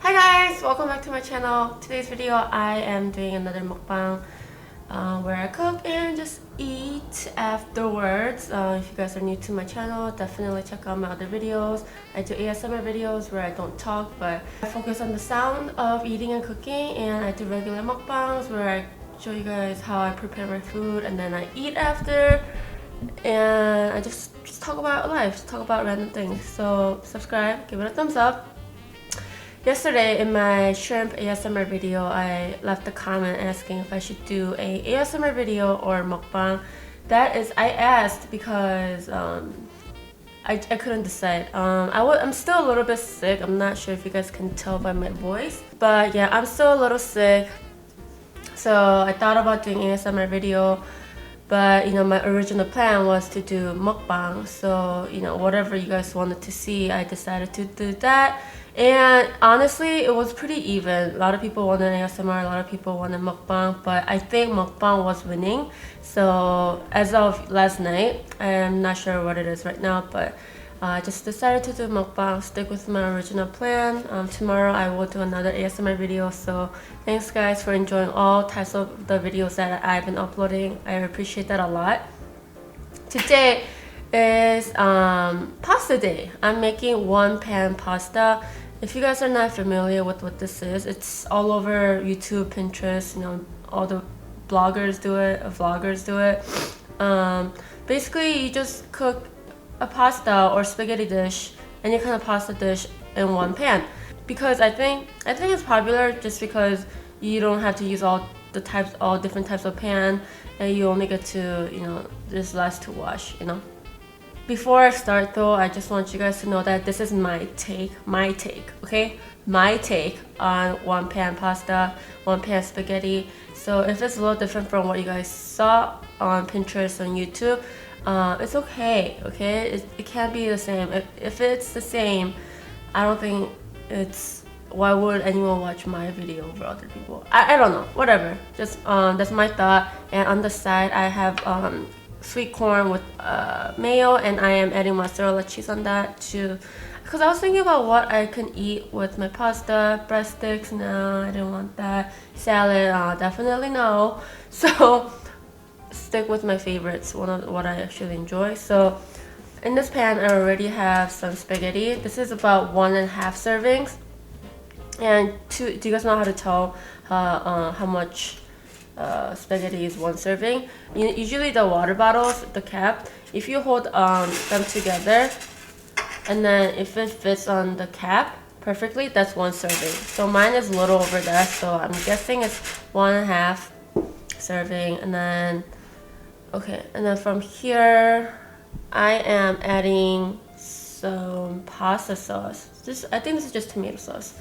Hi guys! Welcome back to my channel. Today's video I am doing another mukbang where I cook and just eat afterwards. If you guys are new to my channel, definitely check out my other videos. I do ASMR videos where I don't talk but I focus on the sound of eating and cooking, and I do regular mukbangs where I show you guys how I prepare my food and then I eat after, and I just talk about life, just talk about random things. So subscribe, give it a thumbs up. Yesterday in my shrimp ASMR video, I left a comment asking if I should do a ASMR video or mukbang. That is, I asked because I couldn't decide. I'm still a little bit sick. I'm not sure if you guys can tell by my voice, but yeah, I'm still a little sick. So I thought about doing ASMR video, but you know, my original plan was to do mukbang. So you know, whatever you guys wanted to see, I decided to do that. And honestly, it was pretty even. A lot of people wanted ASMR, a lot of people wanted mukbang, but I think mukbang was winning. So as of last night, I'm not sure what it is right now, but I just decided to do mukbang, stick with my original plan. Tomorrow I will do another ASMR video. So thanks guys for enjoying all types of the videos that I've been uploading. I appreciate that a lot. Today is pasta day. I'm making one pan pasta. If you guys are not familiar with what this is, it's all over YouTube, Pinterest, you know, all the bloggers do it, vloggers do it. Basically you just cook a pasta or spaghetti dish, any kind of pasta dish in one pan. Because I think it's popular just because you don't have to use all different types of pan, and you only get to, you know, there's less to wash, you know. Before I start though, I just want you guys to know that this is my take, okay? My take on one pan pasta, one pan spaghetti. So if it's a little different from what you guys saw on Pinterest, on YouTube, it's okay, okay? It can't be the same. If it's the same, I don't think it's, why would anyone watch my video over other people? I don't know, whatever. Just that's my thought. And on the side I have sweet corn with mayo, and I am adding mozzarella cheese on that too, because I was thinking about what I can eat with my pasta. Breadsticks, no, I didn't want that. Salad, definitely no. So stick with my favorites, one of what I actually enjoy. So in this pan I already have some spaghetti. This is about 1.5 servings. And do you guys know how to tell how much spaghetti is one serving? Usually the water bottles, the cap, if you hold them together and then if it fits on the cap perfectly, that's one serving. So mine is a little over that, so I'm guessing it's 1.5 serving. And then okay, and then from here I am adding some pasta sauce. I think this is just tomato sauce.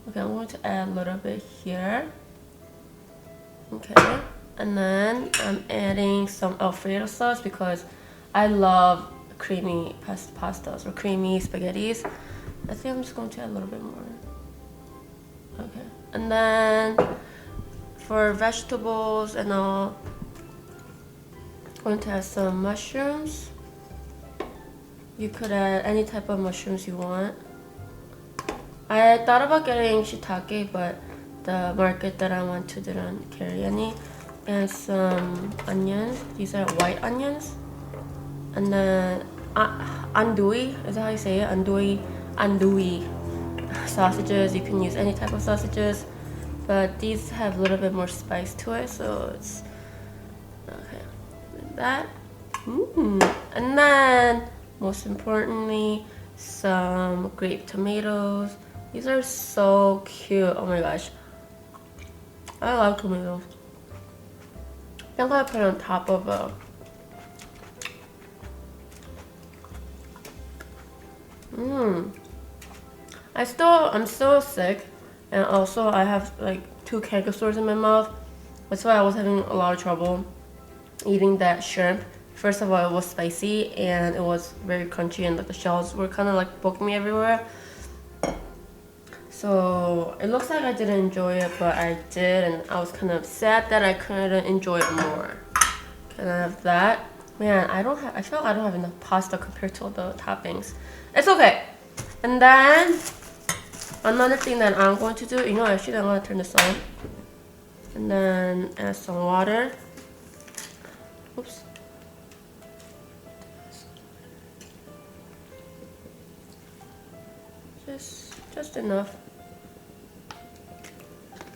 Okay, I'm going to add a little bit here. Okay, and then I'm adding some Alfredo sauce because I love creamy pastas or creamy spaghettis. I think I'm just going to add a little bit more. Okay, and then for vegetables and all, I'm going to add some mushrooms. You could add any type of mushrooms you want. I thought about getting shiitake, but the market that I went to didn't carry any. And some onions. These are white onions. And then andouille, is that how you say it? Andouille sausages. You can use any type of sausages, but these have a little bit more spice to it, so it's okay. Like that. And then most importantly, some grape tomatoes. These are so cute. Oh my gosh, I love tomatoes. I think I put it on top of a I'm still sick, and also I have like 2 canker sores in my mouth. That's why I was having a lot of trouble eating that shrimp. First of all, it was spicy and it was very crunchy, and like the shells were kind of like poking me everywhere. So it looks like I didn't enjoy it, but I did, and I was kind of sad that I couldn't enjoy it more. Can I have that? Man, I feel like I don't have enough pasta compared to all the toppings. It's okay. And then Another thing that I'm going to do, you know, actually I'm going to turn this on. And then add some water. Oops. Just enough.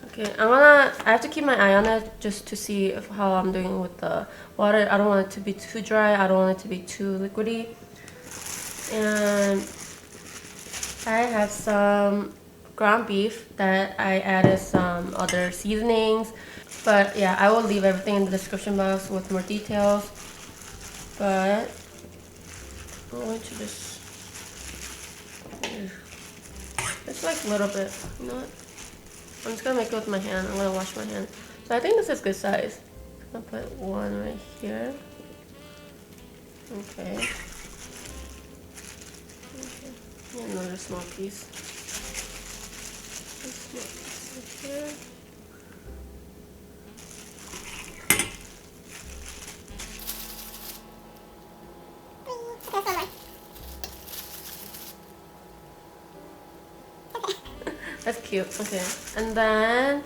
Okay, I have to keep my eye on it just to see how I'm doing with the water. I don't want it to be too dry. I don't want it to be too liquidy. And I have some ground beef that I added some other seasonings. But yeah, I will leave everything in the description box with more details. But I'm going to just, it's like a little bit, you know what? I'm just gonna make it with my hand. I'm gonna wash my hand. So I think this is good size. I'll put one right here. Okay. And another small piece. A small piece right here. That's cute. Okay, and then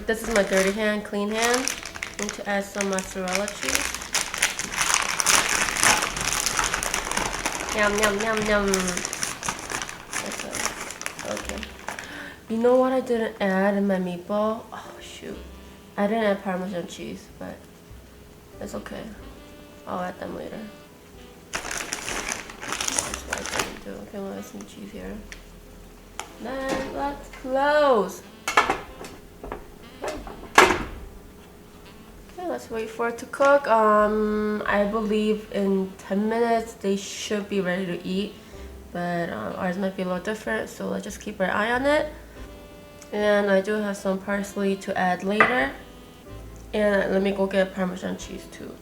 this is my dirty hand, clean hand. I'm going to add some mozzarella cheese. Yum yum yum yum. Okay. You know what I didn't add in my meatball? Oh shoot! I didn't add Parmesan cheese, but it's okay. I'll add them later. That's what I didn't do. Okay, we'll add some cheese here. Then let's close. Okay, let's wait for it to cook. I believe in 10 minutes they should be ready to eat, but ours might be a little different, so let's just keep our eye on it. And I do have some parsley to add later. And let me go get Parmesan cheese too.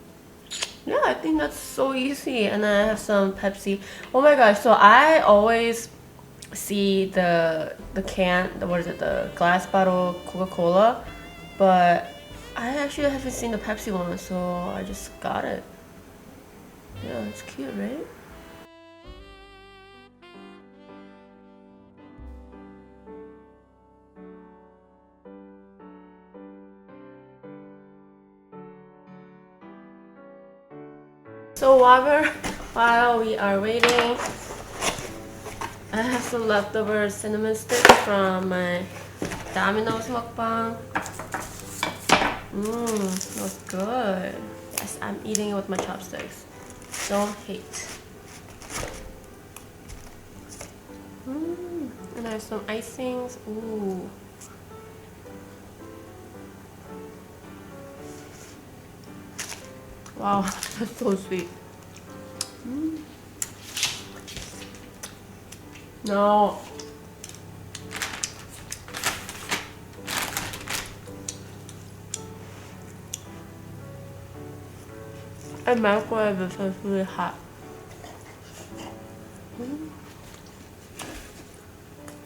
Yeah, I think that's so easy. And then I have some Pepsi. Oh my gosh, so I always see the can, what is it, the glass bottle Coca-Cola, but I actually haven't seen the Pepsi one, so I just got it. Yeah, it's cute, right? So while we are waiting, I have some leftover cinnamon sticks from my Domino's mukbang. Smells good. Yes, I'm eating it with my chopsticks. Don't hate. And I have some icings. Ooh. Wow, that's so sweet. No. And microwave is so really hot.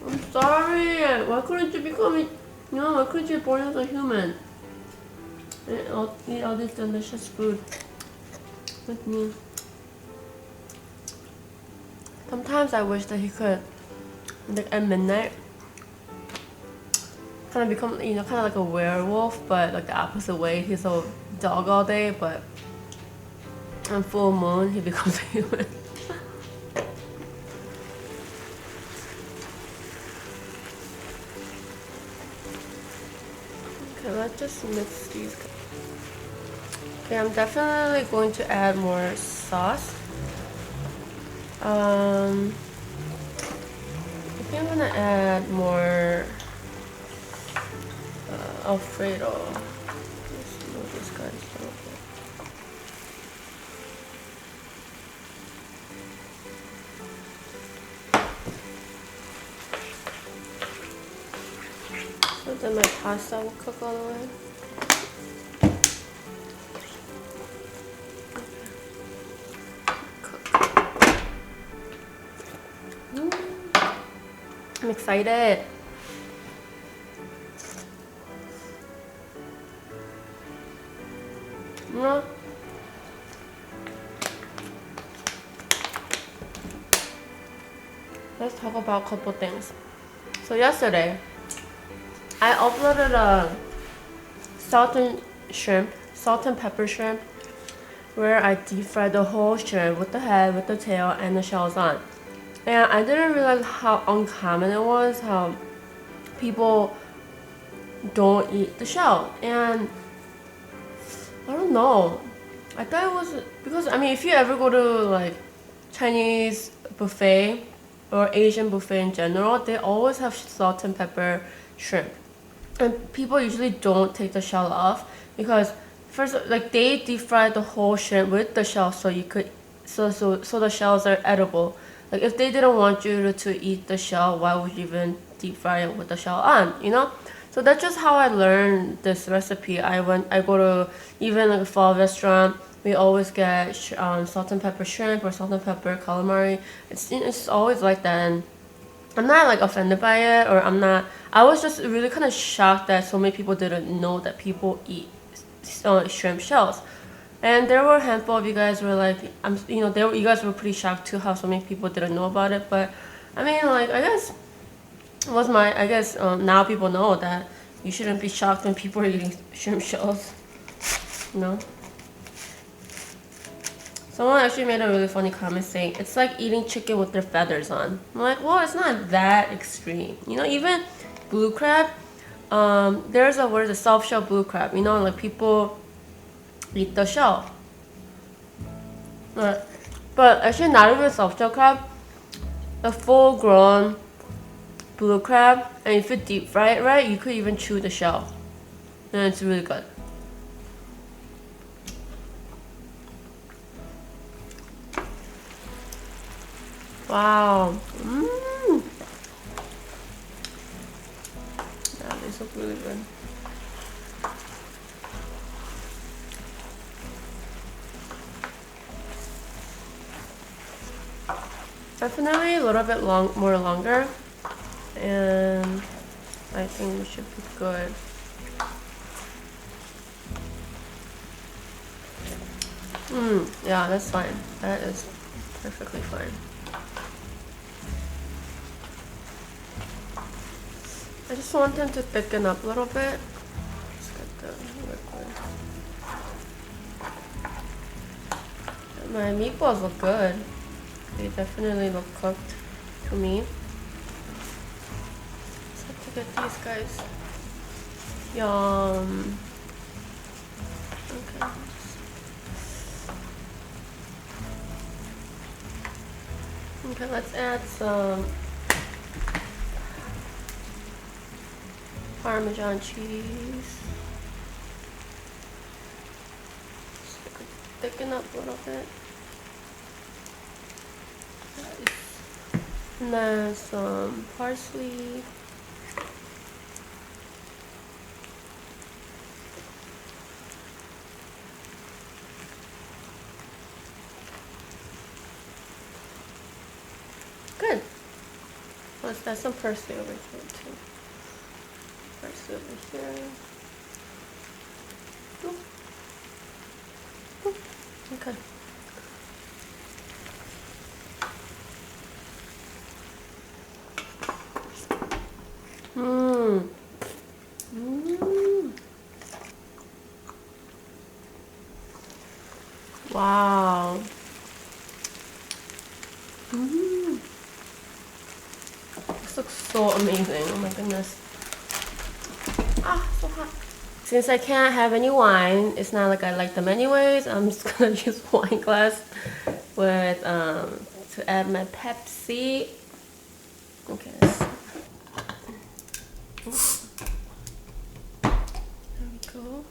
I'm sorry. Why couldn't you why couldn't you born as a human? And I'll eat all this delicious food with me. Sometimes I wish that he could, like at midnight, kind of become, kind of like a werewolf, but like the opposite way. He's a dog all day, but on full moon, he becomes a human. Okay, let's just mix these. Okay, I'm definitely going to add more sauce. I think I'm gonna add more Alfredo. Let's move this guy a little bit. So then my pasta will cook all the way. I'm excited. No. let's talk about a couple things. So yesterday, I uploaded a salt and pepper shrimp, where I deep fried the whole shrimp with the head, with the tail, and the shells on. And I didn't realize how uncommon it was, how people don't eat the shell. And I don't know. I thought it was because, I mean, if you ever go to like Chinese buffet or Asian buffet in general, they always have salt and pepper shrimp. And people usually don't take the shell off because first, like, they deep fry the whole shrimp with the shell so you could so the shells are edible. Like, if they didn't want you to eat the shell, why would you even deep fry it with the shell on, you know? So that's just how I learned this recipe. I go to even like a fall restaurant, we always get salt and pepper shrimp or salt and pepper calamari. It's always like that, and I'm not like offended by it, or I was just really kind of shocked that so many people didn't know that people eat shrimp shells. And there were a handful of you guys were like, you guys were pretty shocked too how so many people didn't know about it. But I mean, like, I guess now people know that you shouldn't be shocked when people are eating shrimp shells, you know. Someone actually made a really funny comment saying it's like eating chicken with their feathers on. I'm like, well, it's not that extreme, you know. Even blue crab, there's a soft shell blue crab, you know, like people eat the shell. But actually, not even soft shell crab, a full grown blue crab, and if you deep fry it right, you could even chew the shell, and it's really good. Wow. Yeah, this looks really good. Definitely a little bit longer, and I think we should be good. Yeah, that's fine. That is perfectly fine. I just want them to thicken up a little bit. Let's get the liquid. My meatballs look good. They definitely look cooked to me. Just have to get these guys. Yum. Okay. Okay, let's add some Parmesan cheese. Thicken up a little bit. And then some parsley. Good. Let's add some parsley over here too. Parsley over here. Okay. Wow. This looks so amazing. Oh my goodness. Ah, so hot. Since I can't have any wine, it's not like I like them anyways. I'm just gonna use wine glass with to add my Pepsi. Okay. There we go.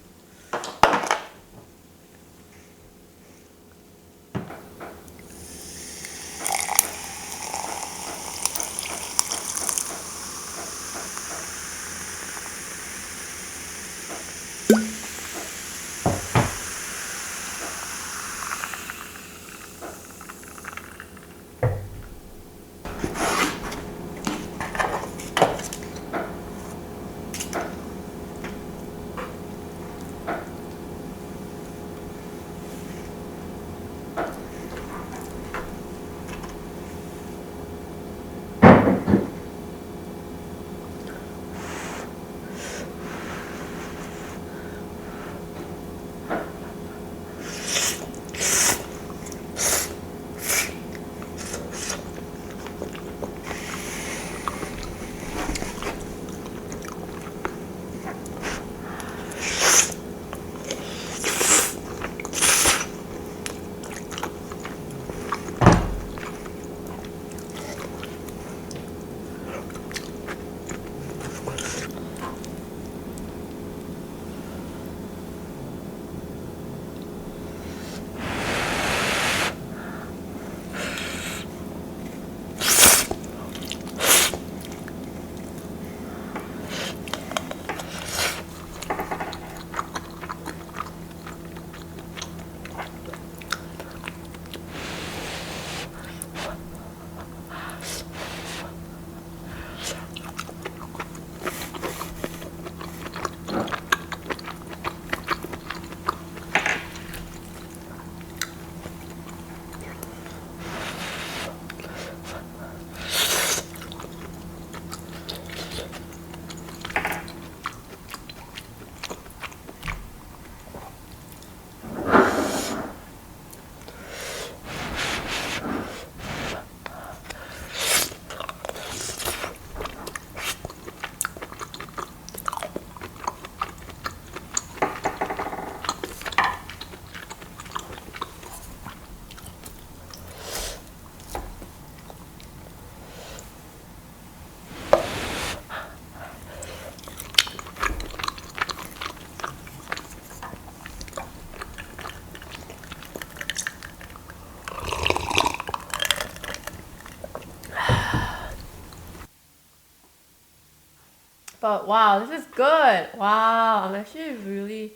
But wow, this is good. Wow, I'm actually really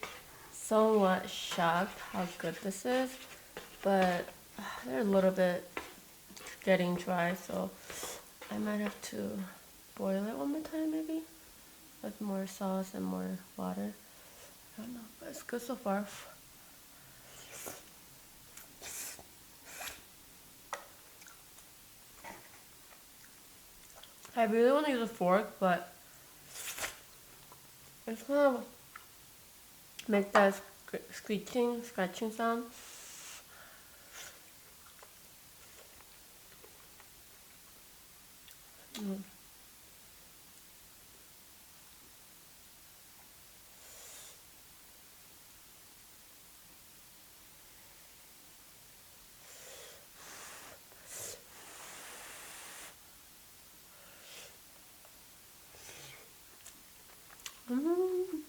somewhat shocked how good this is. But they're a little bit getting dry, so I might have to boil it one more time maybe with more sauce and more water. I don't know, but it's good so far. I really want to use a fork, but it's gonna make that scratching sound. Mm. Mm.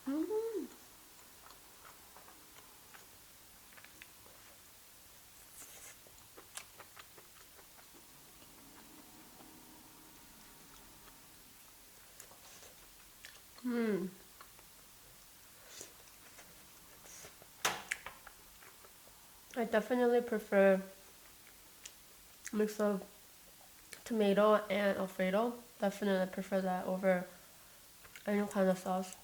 Mm. Mm. I definitely prefer a mix of tomato and Alfredo. Definitely prefer that over any kind of sauce.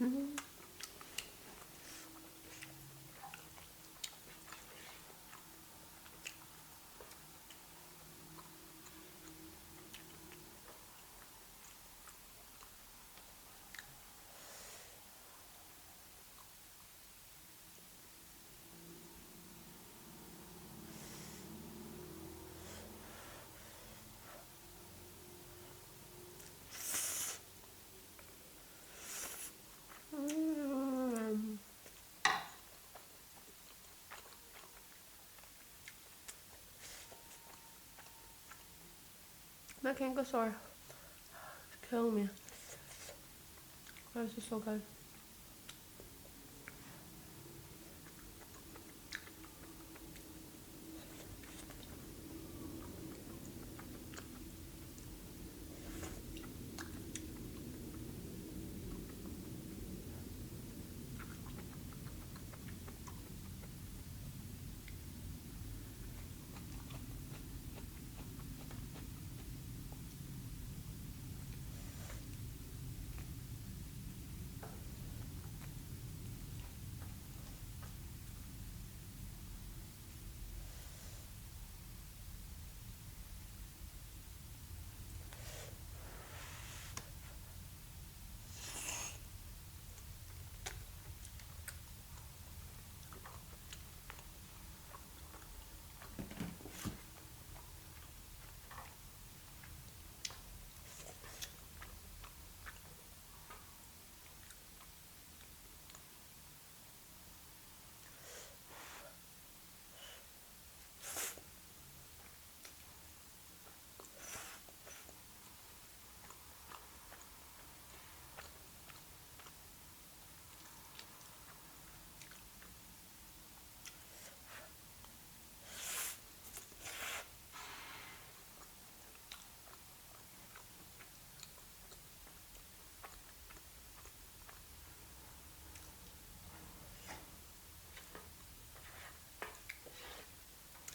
Mm. Mm. My canker sore. It's killing me. Why is this so good?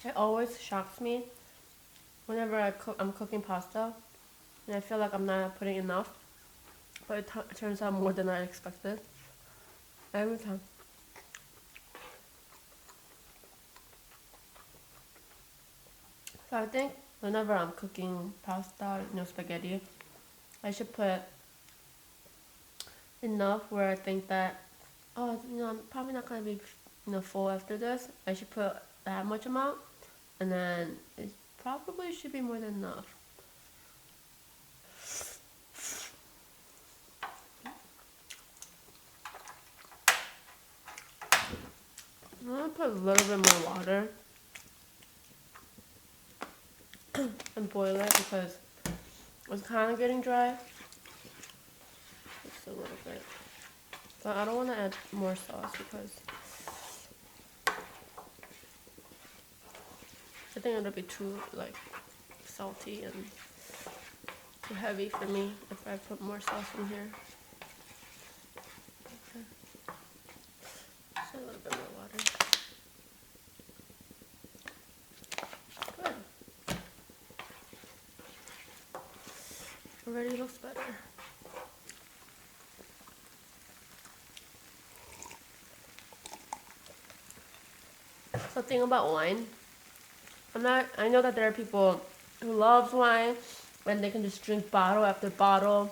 It always shocks me whenever I'm cooking pasta and I feel like I'm not putting enough, but it turns out more than I expected every time. So I think whenever I'm cooking pasta, spaghetti, I should put enough where I think that, oh, I'm probably not gonna be, full after this. I should put that much amount, and then it probably should be more than enough. I'm gonna put a little bit more water and boil it because it's kind of getting dry. Just a little bit. But I don't want to add more sauce because I think it'll be too salty and too heavy for me if I put more sauce in here. Okay. Just a little bit more water. Good. Already looks better. So thing about wine, I know that there are people who love wine and they can just drink bottle after bottle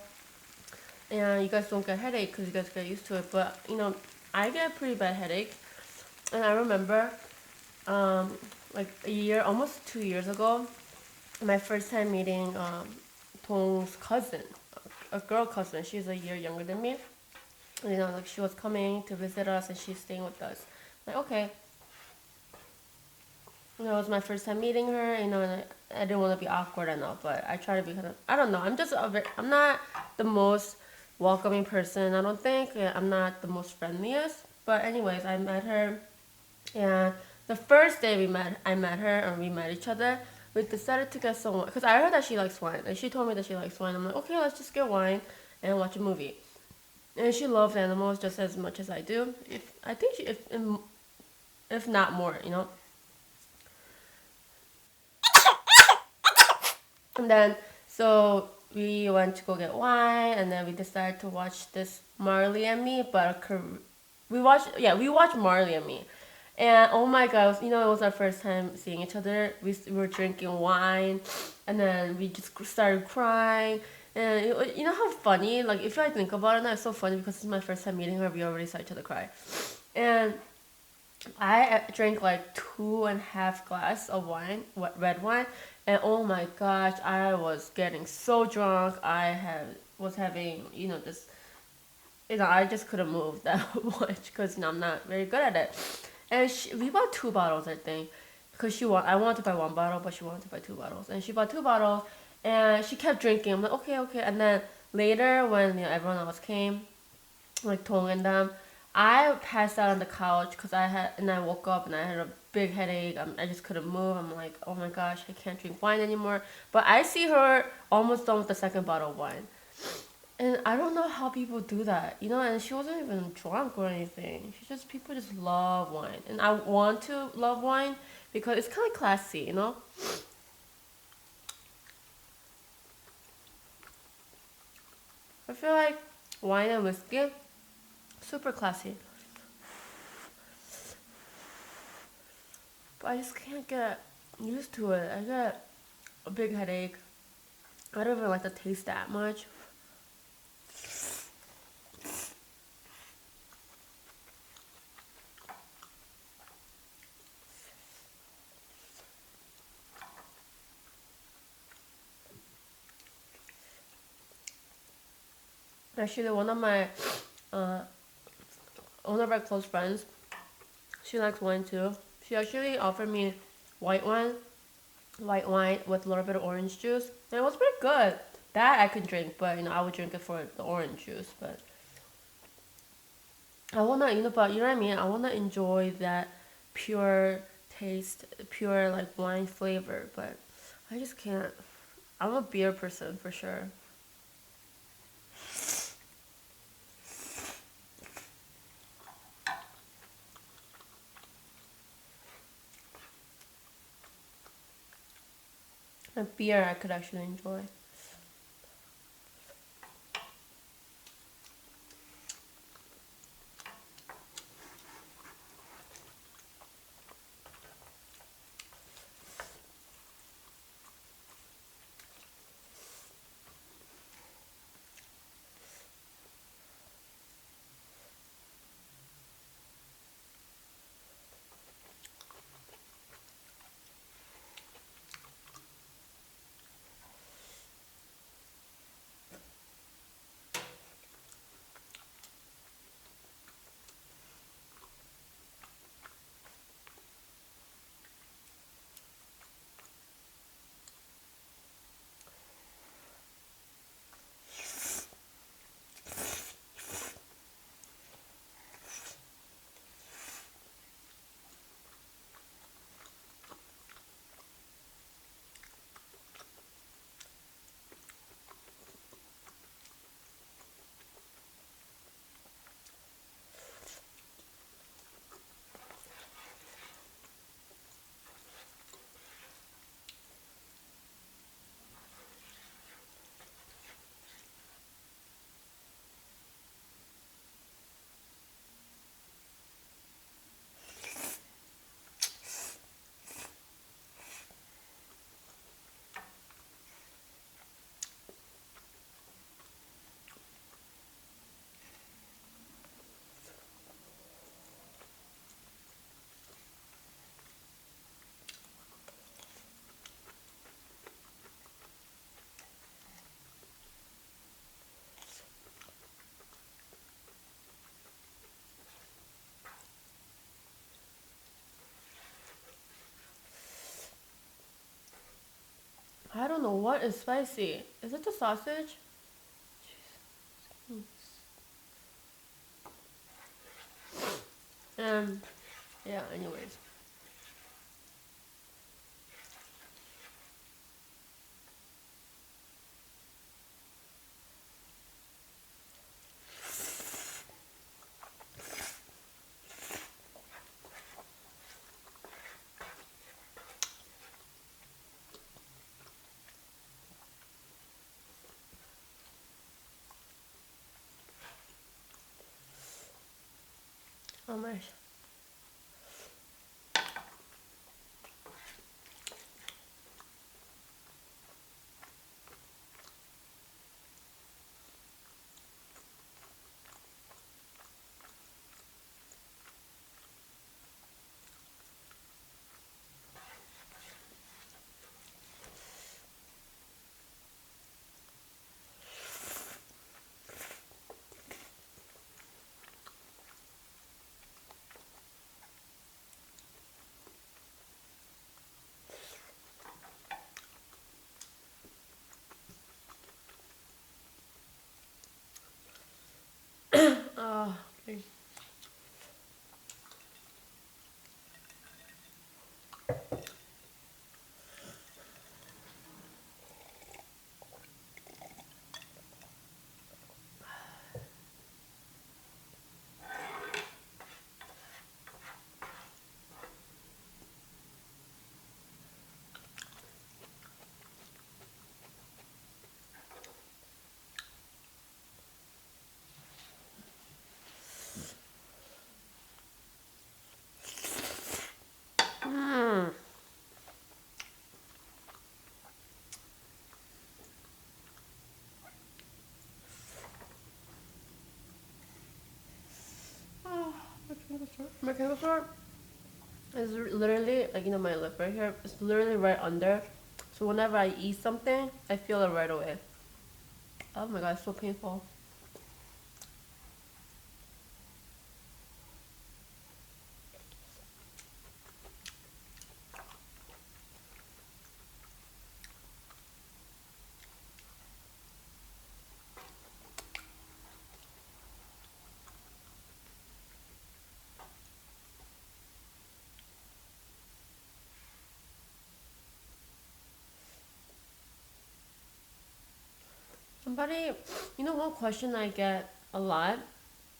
and you guys don't get headache because you guys get used to it, but I get a pretty bad headache. And I remember almost 2 years ago, my first time meeting Dong's cousin, a girl cousin. She's a year younger than me. She was coming to visit us and she's staying with us. Okay. It was my first time meeting her, and I didn't want to be awkward enough, but I try to be I don't know, I'm not the most welcoming person, I don't think. I'm not the most friendliest, but anyways, I met her, and the first day I met her, and we met each other, we decided to get some wine, because I heard that she likes wine, and she told me that she likes wine. I'm like, okay, let's just get wine and watch a movie. And she loves animals just as much as I do, if not more, And then, so we went to go get wine, and then we decided to watch this Marley and Me, but we watched Marley and Me. And oh my god, it was our first time seeing each other. We were drinking wine, and then we just started crying. And how funny, if I think about it now, it's so funny because it's my first time meeting her, we already saw each other cry. And I drank 2.5 glasses of wine, red wine, and oh my gosh, I was getting so drunk. Was having, I just couldn't move that much because I'm not very good at it. And we bought 2 bottles, I think, because I wanted to buy 1 bottle, but she wanted to buy 2 bottles, and she bought 2 bottles, and she kept drinking. I'm like, okay, and then later when everyone else came, Tong and them, I passed out on the couch because I woke up and I had a big headache. I just couldn't move. I'm like, oh my gosh, I can't drink wine anymore. But I see her almost done with the 2nd bottle of wine. And I don't know how people do that, and she wasn't even drunk or anything. People just love wine. And I want to love wine because it's kind of classy, I feel like wine and whiskey, super classy. But I just can't get used to it. I get a big headache. I don't even like the taste that much. Actually, one of our close friends, she likes wine too. She actually offered me white wine with a little bit of orange juice, and it was pretty good. That I could drink, but I would drink it for the orange juice. But I wanna, but you know what I mean. I wanna enjoy that pure taste, pure wine flavor. But I just can't. I'm a beer person for sure. A beer I could actually enjoy. I don't know what is spicy. Is it the sausage? Yeah, anyways. Oh my. Oh, okay. Mm. Oh, my candle short is literally like, you know, my lip right here. It's literally right under. So whenever I eat something, I feel it right away. Oh my god, it's so painful. Somebody, you know, one question I get a lot,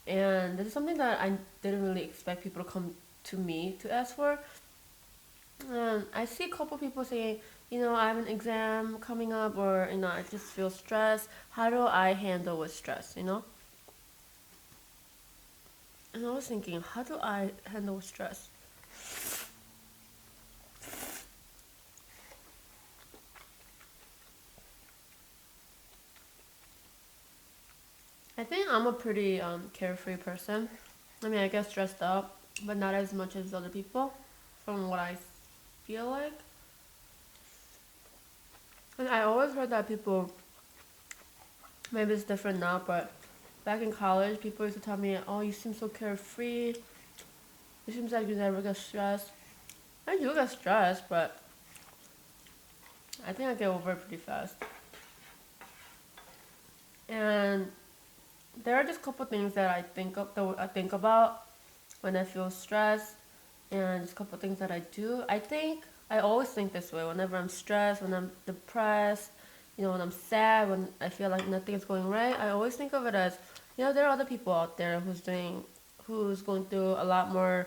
and this is something that I didn't really expect people to come to me to ask for. I see a couple people saying, I have an exam coming up, or I just feel stressed. How do I handle with stress? And I was thinking, how do I handle with stress? I think I'm a pretty carefree person. I mean, I get stressed out, but not as much as other people, from what I feel like. And I always heard that people, maybe it's different now, but back in college, people used to tell me, "Oh, you seem so carefree. It seems like you never get stressed." I do get stressed, but I think I get over it pretty fast. And there are just a couple things that I think about when I feel stressed, and just a couple things that I do. I always think this way whenever I'm stressed, when I'm depressed, when I'm sad, when I feel like nothing is going right. I always think of it as, there are other people out there who's going through a lot more.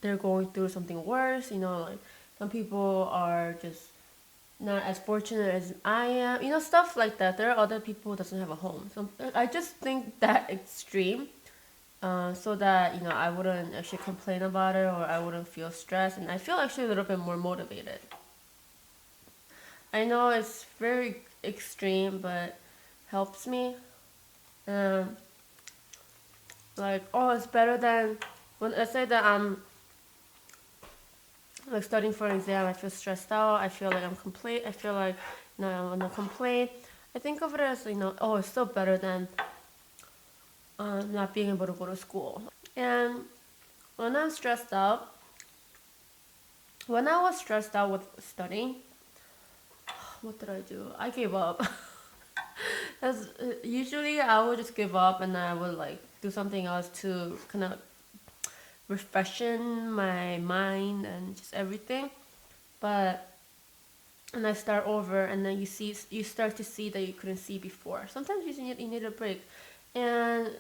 They're going through something worse. Like some people are just not as fortunate as I am. Stuff like that. There are other people who doesn't have a home. So I just think that extreme, so that I wouldn't actually complain about it, or I wouldn't feel stressed, and I feel actually a little bit more motivated. I know it's very extreme, but helps me. Um, like, oh, it's better than when I say that I'm like studying for an exam. I feel stressed out. I feel like I'm complete. I feel like I'm gonna complain. I think of it as oh, it's still better than not being able to go to school. And when I'm stressed out, when I was stressed out with studying, what did I do? I gave up. That's usually I would just give up, and I would like do something else to kind of refreshen my mind and just everything. But and I start over, and then you start to see that you couldn't see before. Sometimes you need a break. And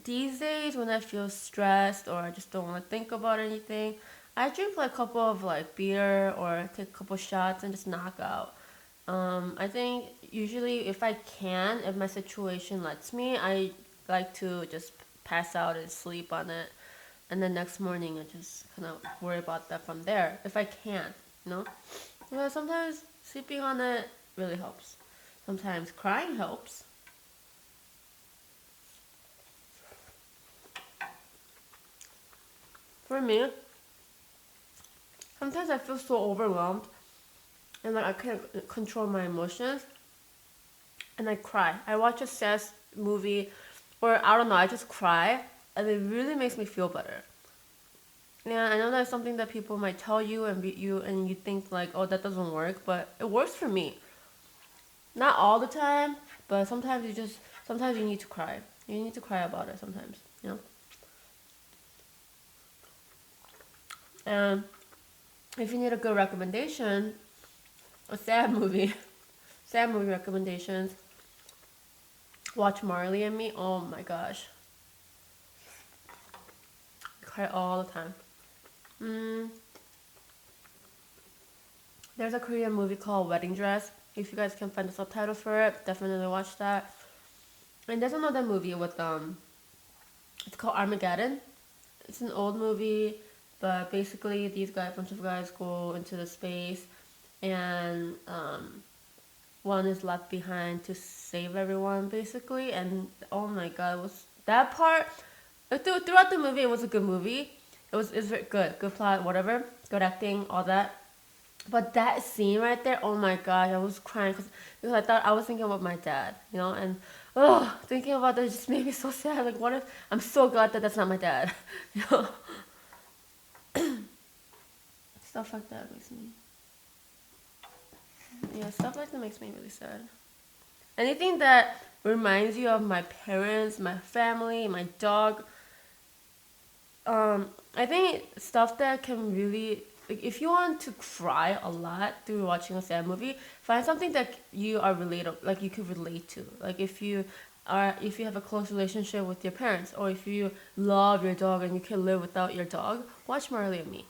these days when I feel stressed, or I just don't want to think about anything, I drink like a couple of like beer, or take a couple shots and just knock out. I think usually if my situation lets me, I like to just pass out and sleep on it, and then next morning I just kind of worry about that from there. If I can, you know. But sometimes sleeping on it really helps. Sometimes crying helps. For me, sometimes I feel so overwhelmed, and like I can't control my emotions, and I cry. I watch a sad movie, or I don't know, I just cry, and it really makes me feel better. Yeah, I know that's something that people might tell you, and you think like, oh, that doesn't work, but it works for me. Not all the time, but sometimes you need to cry. You need to cry about it sometimes, you know. And if you need a good recommendation, a sad movie, sad movie recommendations, watch Marley and Me. Oh my gosh, I cry all the time. There's a Korean movie called Wedding Dress. If you guys can find the subtitles for it, definitely watch that. And there's another movie with it's called Armageddon. It's an old movie, but basically a bunch of guys go into the space, and one is left behind to save everyone, basically. And oh my god, it was that part. Throughout the movie, it was a good movie. It's very good plot, whatever, good acting, all that. But that scene right there, oh my gosh, I was crying because I was thinking about my dad, and thinking about that just made me so sad. Like, what if I'm so glad that that's not my dad, you know? Stuff like that makes me, yeah, stuff like that makes me really sad. Anything that reminds you of my parents, my family, my dog. I think stuff that can really, like, if you want to cry a lot through watching a sad movie, find something that you are relatable, like you could relate to. Like if you have a close relationship with your parents, or if you love your dog and you can live without your dog, watch Marley and Me.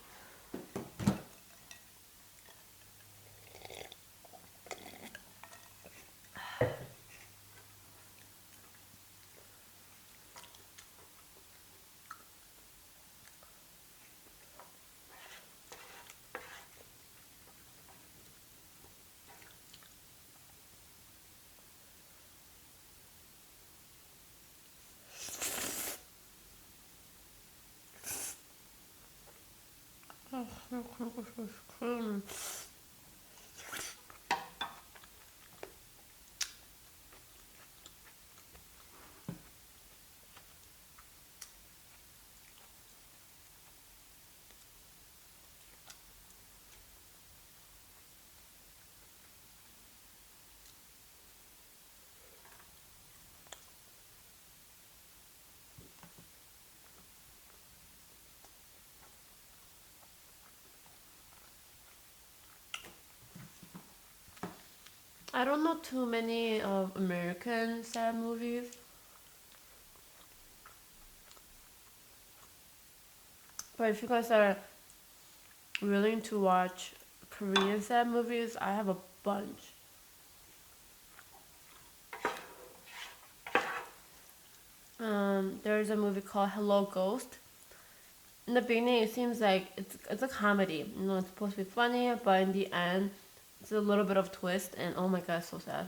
I don't know too many of American sad movies. But if you guys are willing to watch Korean sad movies, I have a bunch. There's a movie called Hello Ghost. In the beginning, it seems like it's a comedy. You know, it's supposed to be funny, but in the end, it's a little bit of twist, and oh my god, it's so sad.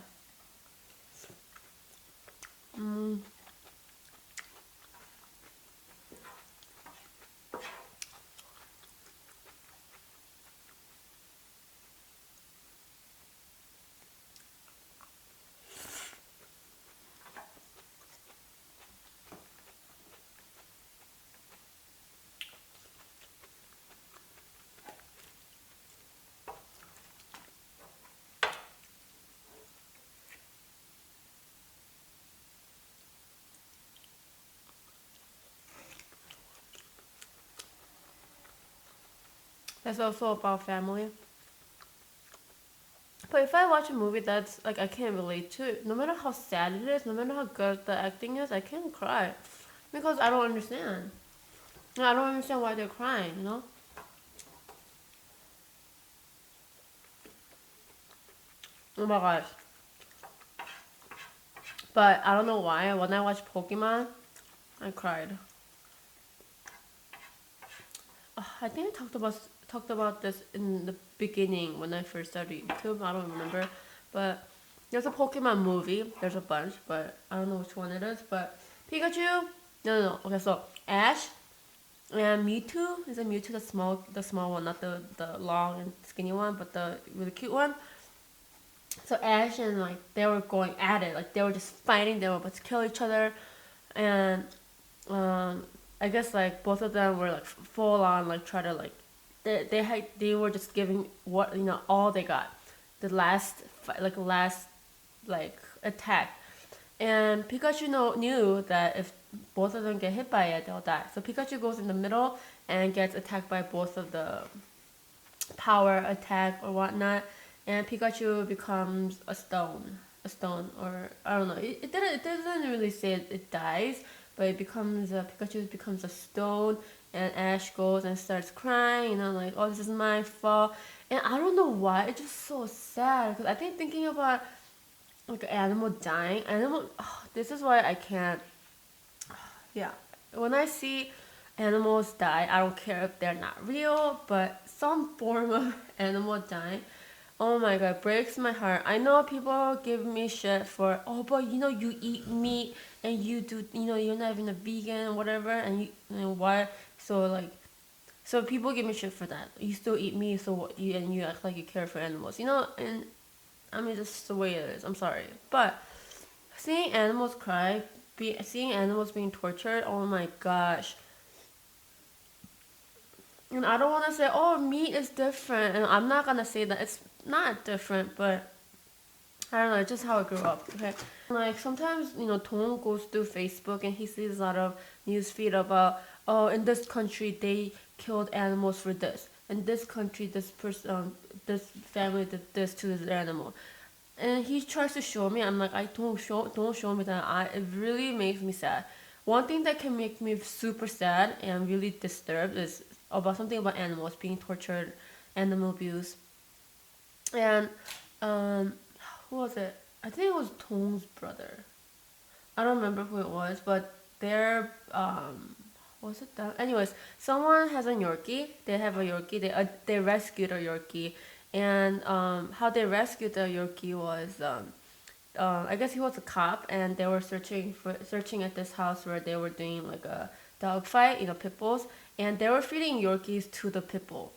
That's also about family. But if I watch a movie that's like I can't relate to, no matter how sad it is, no matter how good the acting is, I can't cry because I don't understand. I don't understand why they're crying. You know. Oh my gosh. But I don't know why. When I watched Pokemon, I cried. I think I talked about this in the beginning when I first started YouTube. I don't remember, but there's a Pokemon movie. There's a bunch, but I don't know which one it is. But Pikachu. No. Okay, so Ash and Mewtwo. Is it Mewtwo the small one, not the long and skinny one, but the really cute one? So Ash and like they were going at it, like they were just fighting. They were about to kill each other, and I guess like both of them were like full on like try to like they were just giving what all they got, the last like attack, and Pikachu knew that if both of them get hit by it, they'll die. So Pikachu goes in the middle and gets attacked by both of the power attack or whatnot, and Pikachu becomes a stone, or I don't know. It doesn't really say it dies, but it becomes Pikachu becomes a stone, and Ash goes and starts crying, like, oh, this is my fault, and I don't know why. It's just so sad because I think thinking about like an animal dying, this is why I can't. Yeah, when I see animals die, I don't care if they're not real, but some form of animal dying, oh my god, breaks my heart. I know people give me shit for, oh, but you eat meat and you do, you're not even a vegan or whatever, and why? So like, so people give me shit for that. You still eat meat, so what? You act like you care for animals, and I mean, that's the way it is. I'm sorry, but seeing animals cry, seeing animals being tortured, oh my gosh. And I don't want to say, oh, meat is different, and I'm not gonna say that it's not different, but I don't know, it's just how I grew up, okay? Like, sometimes, Tong goes through Facebook and he sees a lot of news feed about, oh, in this country, they killed animals for this. In this country, this family did this to this animal. And he tries to show me, I'm like, don't show me that. It really makes me sad. One thing that can make me super sad and really disturbed is about something about animals being tortured, animal abuse. And who was it? I think it was Tong's brother. I don't remember who it was, but they're was it that? Anyways, someone has a Yorkie. They have a Yorkie. They rescued a Yorkie, and how they rescued the Yorkie was I guess he was a cop, and they were searching at this house where they were doing like a dog fight, pit bulls, and they were feeding Yorkies to the pit bull.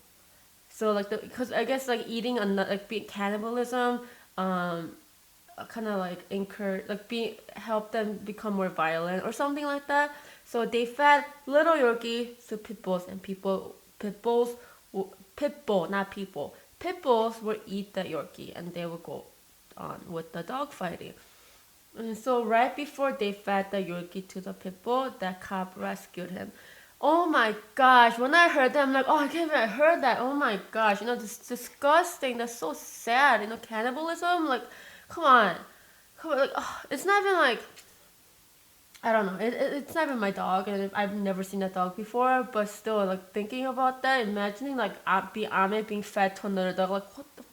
So like because I guess like eating like cannibalism kind of like encourage like help them become more violent or something like that. So they fed little Yorkie to pit bulls, and pit bulls pit bull, not people, pit bulls would eat the Yorkie and they would go on with the dog fighting. And so right before they fed the Yorkie to the pit bull, that cop rescued him. Oh my gosh, when I heard that, I'm like, oh, I can't believe I heard that. Oh my gosh, this disgusting. That's so sad. Cannibalism. Like, come on, come on. Like, oh, it's not even like, I don't know. It's not even my dog, and I've never seen that dog before. But still, like thinking about that, imagining like Ahmed being fed to another dog, like what the,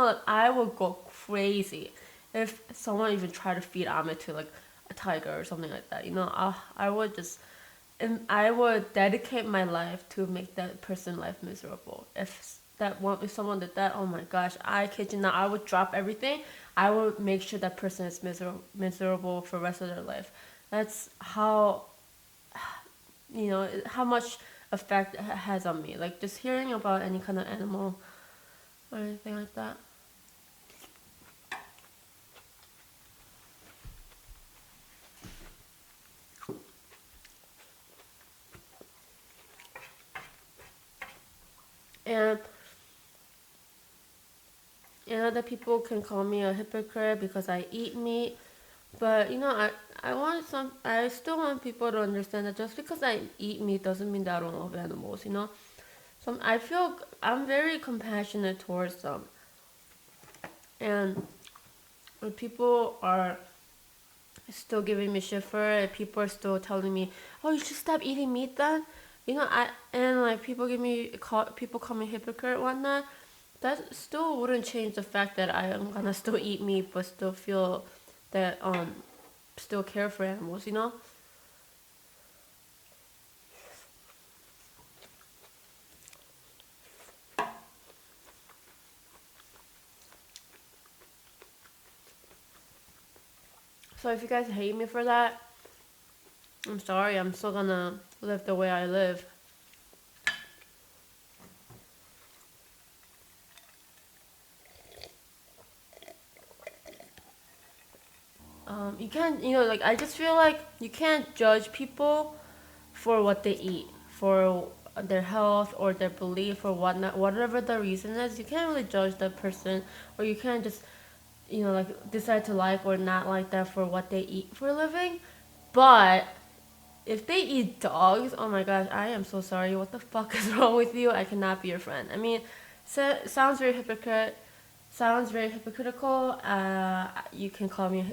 like I would go crazy if someone even tried to feed Ahmed to like a tiger or something like that. I would just, and I would dedicate my life to make that person life miserable. If someone did that, oh my gosh, I kid you not, I would drop everything. I would make sure that person is miserable for the rest of their life. That's how, how much effect it has on me. Like just hearing about any kind of animal or anything like that. And other people can call me a hypocrite because I eat meat, but I still want people to understand that just because I eat meat doesn't mean that I don't love animals. I feel I'm very compassionate towards them, and when people are still giving me shit for it, people are still telling me, "Oh, you should stop eating meat then." Like people call me hypocrite and whatnot. That still wouldn't change the fact that I am gonna still eat meat, but still feel that still care for animals. So if you guys hate me for that, I'm sorry. I'm still gonna live the way I live. You can't, like I just feel like you can't judge people for what they eat, for their health or their belief or whatnot, whatever the reason is. You can't really judge that person, or you can't just, like decide to like or not like that for what they eat for a living. But if they eat dogs, oh my gosh, I am so sorry. What the fuck is wrong with you? I cannot be your friend. I mean, sounds very hypocrite. Sounds very hypocritical. You can call me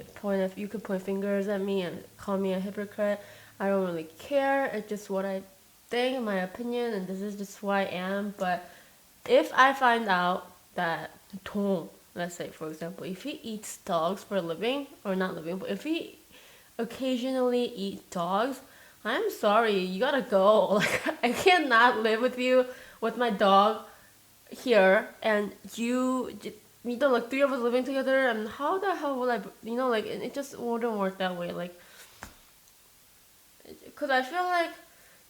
you could point fingers at me and call me a hypocrite. I don't really care. It's just what I think, my opinion, and this is just who I am. But if I find out that Tom, let's say for example, if he eats dogs for a living, or not living, but if he occasionally eats dogs, I'm sorry, you gotta go. Like I cannot live with you with my dog here, and like three of us living together, and how the hell will I, like it just wouldn't work that way. Like, because I feel like,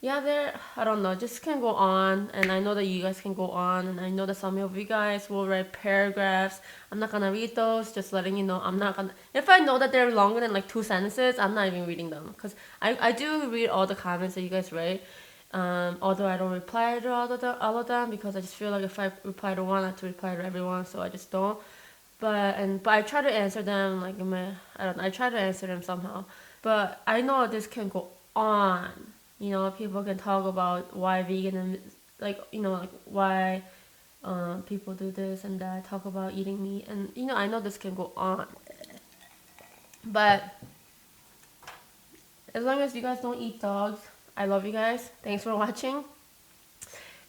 yeah, I don't know, just can go on, and I know that you guys can go on, and I know that some of you guys will write paragraphs. I'm not gonna read those, just letting you know. I'm not gonna, if I know that they're longer than like 2 sentences, I'm not even reading them, because I do read all the comments that you guys write. Although I don't reply to all of them, because I just feel like if I reply to one, I have to reply to everyone, so I just don't. But I try to answer them like I don't know, I try to answer them somehow. But I know this can go on. People can talk about why vegan, like like why people do this and that, talk about eating meat, and I know this can go on. But as long as you guys don't eat dogs, I love you guys. Thanks for watching.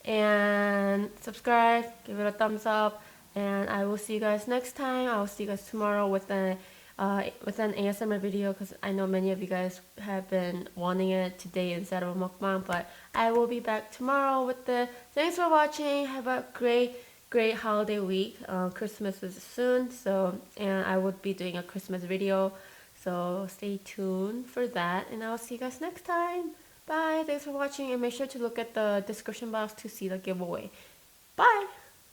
And subscribe, give it a thumbs up, and I will see you guys next time. I will see you guys tomorrow with an ASMR video, because I know many of you guys have been wanting it today instead of a mukbang. But I will be back tomorrow with thanks for watching. Have a great holiday week. Christmas is soon, and I would be doing a Christmas video, so stay tuned for that, and I'll see you guys next time. Bye, thanks for watching, and make sure to look at the description box to see the giveaway. Bye!